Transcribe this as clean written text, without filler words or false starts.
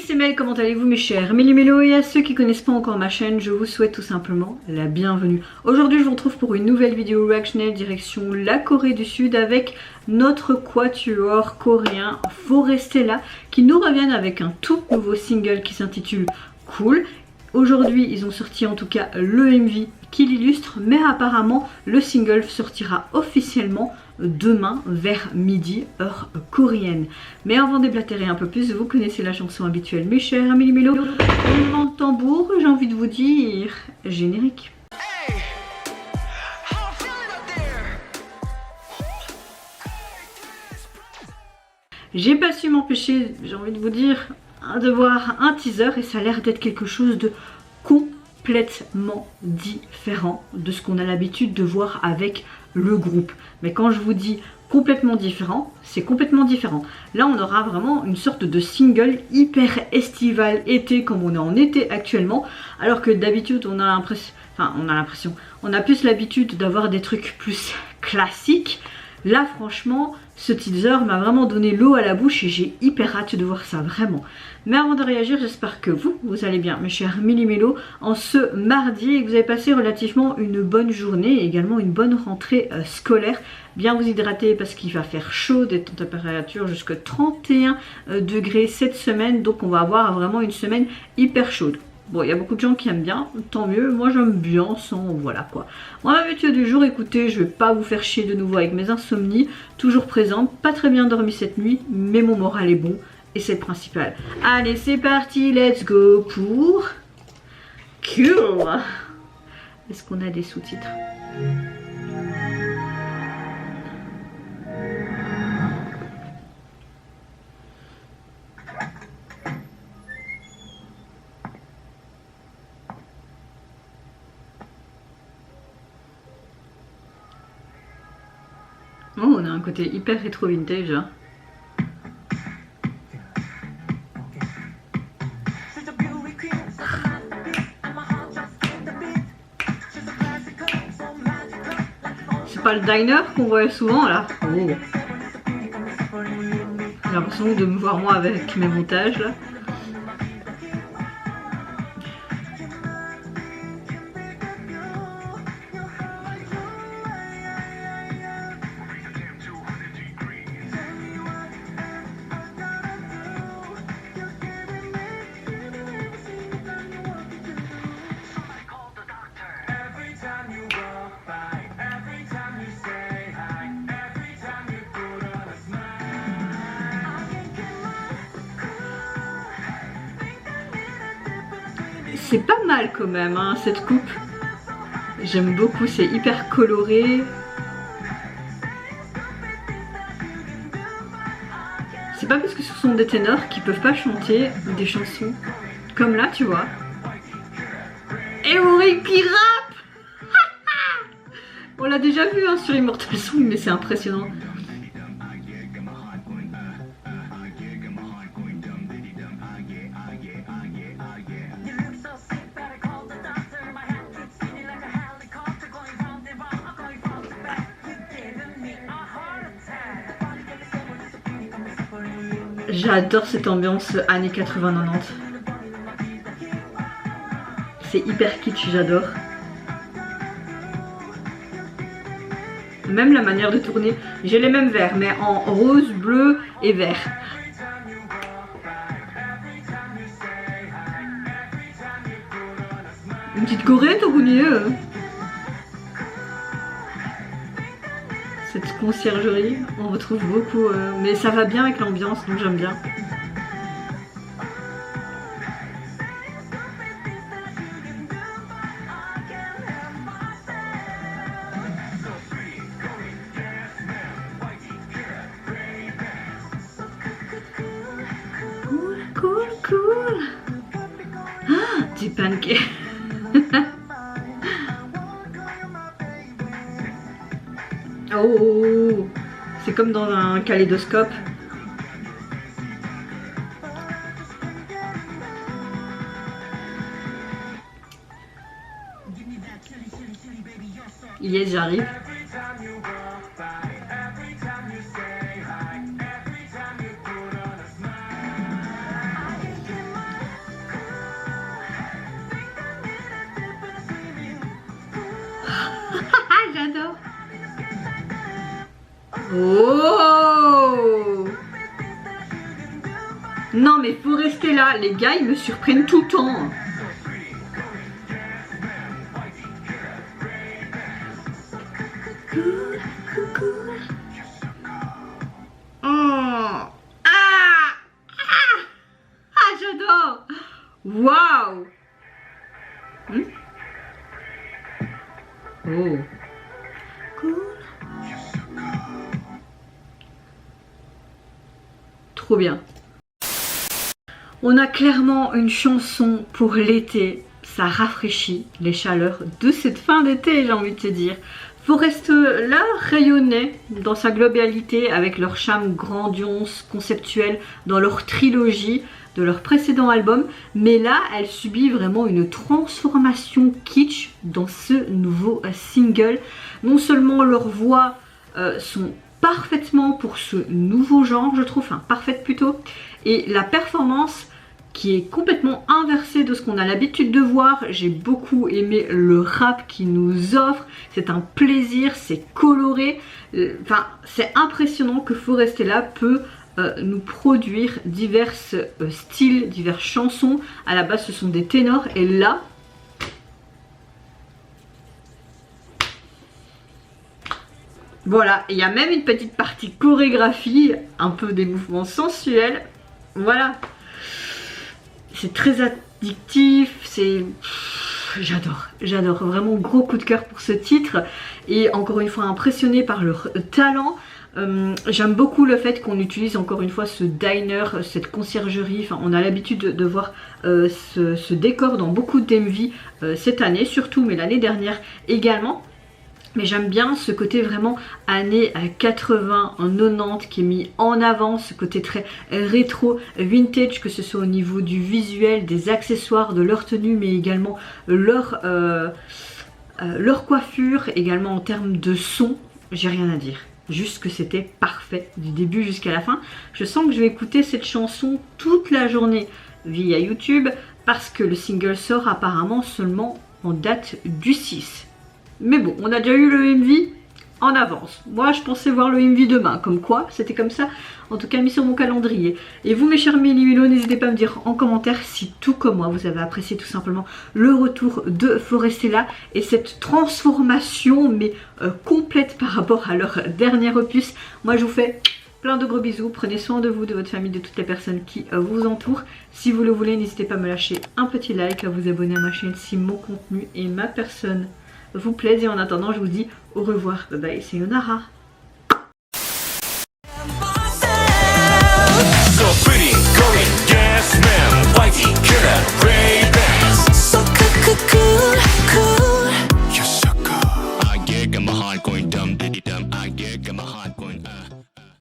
c'est Mel, comment allez-vous mes chers Méli-Mélo, et à ceux qui connaissent pas encore ma chaîne, je vous souhaite tout simplement la bienvenue. Aujourd'hui je vous retrouve pour une nouvelle vidéo reactionnelle direction la Corée du Sud avec notre quatuor coréen Forestella qui nous reviennent avec un tout nouveau single qui s'intitule Cool. Aujourd'hui ils ont sorti en tout cas le MV qui l'illustre, mais apparemment le single sortira officiellement demain vers midi, heure coréenne. Mais avant de déblatérer un peu plus, vous connaissez la chanson habituelle mes chers Méli-Mélo. Roulement de tambour, j'ai envie de vous dire générique. J'ai pas su m'empêcher, j'ai envie de vous dire, de voir un teaser et ça a l'air d'être quelque chose de complètement différent de ce qu'on a l'habitude de voir avec le groupe. Mais quand je vous dis complètement différent, c'est complètement différent. Là on aura vraiment une sorte de single hyper estival été comme on est en été actuellement, alors que d'habitude on a l'impression, on a plus l'habitude d'avoir des trucs plus classiques. Là franchement ce teaser m'a vraiment donné l'eau à la bouche et j'ai hyper hâte de voir ça vraiment. Mais avant de réagir, j'espère que vous allez bien mes chers Méli-Mélo en ce mardi et que vous avez passé relativement une bonne journée et également une bonne rentrée scolaire. Bien vous hydrater parce qu'il va faire chaud, des températures jusqu'à 31 degrés cette semaine, donc on va avoir vraiment une semaine hyper chaude. Bon, il y a beaucoup de gens qui aiment bien, tant mieux, moi j'aime bien sans, voilà quoi. Moi ma météo du jour, écoutez, je vais pas vous faire chier de nouveau avec mes insomnies, toujours présente, pas très bien dormi cette nuit, mais mon moral est bon et c'est le principal. Allez c'est parti, let's go pour Cool. Est-ce qu'on a des sous-titres ? Oh, on a un côté hyper rétro vintage. Hein. C'est pas le diner qu'on voit souvent là. Oh. J'ai l'impression de me voir moi avec mes montages là. C'est pas mal quand même hein, cette coupe. J'aime beaucoup, c'est hyper coloré. C'est pas parce que ce sont des ténors qui peuvent pas chanter des chansons comme là, tu vois. Et Ori qui rappe. On l'a déjà vu hein, sur Immortal Song, mais c'est impressionnant. J'adore cette ambiance années 80-90. C'est hyper kitsch, j'adore. Même la manière de tourner. J'ai les mêmes verres, mais en rose, bleu et vert. Une petite Corée, tout mieux. Cette conciergerie, on retrouve beaucoup, mais ça va bien avec l'ambiance, donc j'aime bien. Cool, cool, cool. Ah, des pancakes. Oh, c'est comme dans un kaléidoscope. Yes, j'arrive. Oh! Non mais faut rester là, les gars ils me surprennent tout le temps. Oh. J'adore. Waouh. Oh. Trop bien. On a clairement une chanson pour l'été. Ça rafraîchit les chaleurs de cette fin d'été, j'ai envie de te dire. Forest là rayonnait dans sa globalité avec leur charme grandiose, conceptuel dans leur trilogie de leur précédent album, mais là elle subit vraiment une transformation kitsch dans ce nouveau single. Non seulement leurs voix sont parfaitement pour ce nouveau genre, je trouve, enfin parfaite plutôt, et la performance qui est complètement inversée de ce qu'on a l'habitude de voir. J'ai beaucoup aimé le rap qu'il nous offre, c'est un plaisir, c'est coloré, enfin c'est impressionnant que Forestella peut nous produire divers styles, diverses chansons. À la base ce sont des ténors et là voilà, il y a même une petite partie chorégraphie, un peu des mouvements sensuels, voilà. C'est très addictif, c'est... J'adore, vraiment gros coup de cœur pour ce titre. Et encore une fois impressionné par leur talent. J'aime beaucoup le fait qu'on utilise encore une fois ce diner, cette conciergerie. Enfin, on a l'habitude de voir ce décor dans beaucoup d'MV cette année surtout, mais l'année dernière également. Mais j'aime bien ce côté vraiment années 80, 90 qui est mis en avant, ce côté très rétro, vintage, que ce soit au niveau du visuel, des accessoires, de leur tenue, mais également leur coiffure, également en termes de son. J'ai rien à dire, juste que c'était parfait du début jusqu'à la fin. Je sens que je vais écouter cette chanson toute la journée via YouTube parce que le single sort apparemment seulement en date du 6. Mais bon, on a déjà eu le MV en avance. Moi, je pensais voir le MV demain. Comme quoi, c'était comme ça. En tout cas, mis sur mon calendrier. Et vous, mes chers Mili-Milo, n'hésitez pas à me dire en commentaire si, tout comme moi, vous avez apprécié tout simplement le retour de Forestella et cette transformation, mais complète par rapport à leur dernier opus. Moi, je vous fais plein de gros bisous. Prenez soin de vous, de votre famille, de toutes les personnes qui vous entourent. Si vous le voulez, n'hésitez pas à me lâcher un petit like, à vous abonner à ma chaîne si mon contenu et ma personne vous plaisent. Et en attendant, je vous dis au revoir. Bye bye, c'est Sayonara.